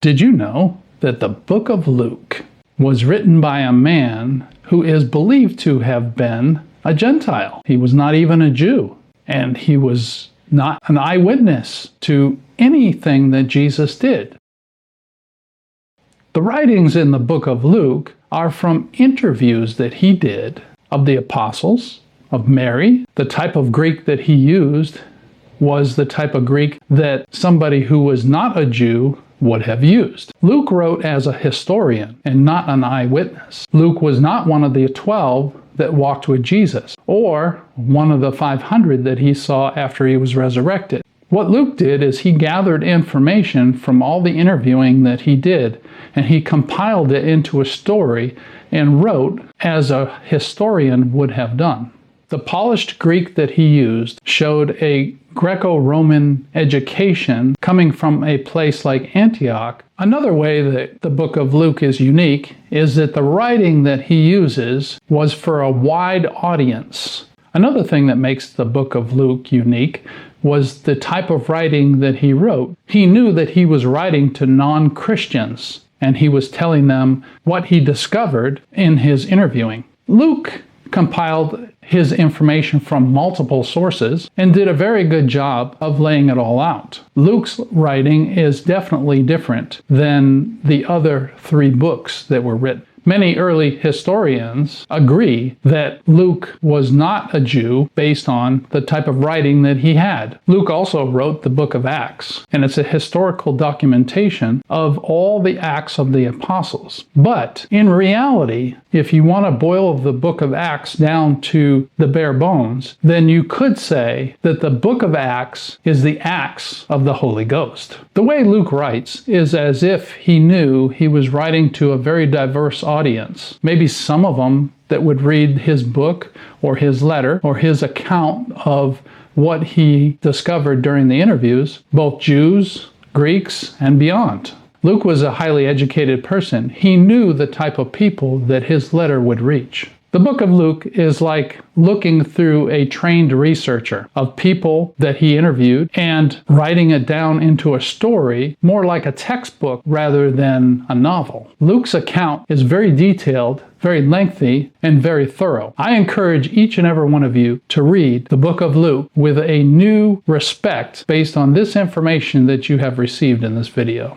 Did you know that the book of Luke was written by a man who is believed to have been a Gentile? He was not even a Jew, and he was not an eyewitness to anything that Jesus did. The writings in the book of Luke are from interviews that he did of the apostles, of Mary. The type of Greek that he used was the type of Greek that somebody who was not a Jew would have used. Luke wrote as a historian and not an eyewitness. Luke was not one of the 12 that walked with Jesus, or one of the 500 that he saw after he was resurrected. What Luke did is he gathered information from all the interviewing that he did, and he compiled it into a story and wrote as a historian would have done. The polished Greek that he used showed a Greco-Roman education coming from a place like Antioch. Another way that the book of Luke is unique is that the writing that he uses was for a wide audience. Another thing that makes the book of Luke unique was the type of writing that he wrote. He knew that he was writing to non-Christians, and he was telling them what he discovered in his interviewing. Luke compiled his information from multiple sources and did a very good job of laying it all out. Luke's writing is definitely different than the other 3 books that were written. Many early historians agree that Luke was not a Jew based on the type of writing that he had. Luke also wrote the book of Acts, and it's a historical documentation of all the acts of the apostles. But in reality, if you want to boil the book of Acts down to the bare bones, then you could say that the book of Acts is the Acts of the Holy Ghost. The way Luke writes is as if he knew he was writing to a very diverse audience. Maybe some of them that would read his book or his letter or his account of what he discovered during the interviews, both Jews, Greeks, and beyond. Luke was a highly educated person. He knew the type of people that his letter would reach. The book of Luke is like looking through a trained researcher of people that he interviewed and writing it down into a story, more like a textbook rather than a novel. Luke's account is very detailed, very lengthy, and very thorough. I encourage each and every one of you to read the book of Luke with a new respect based on this information that you have received in this video.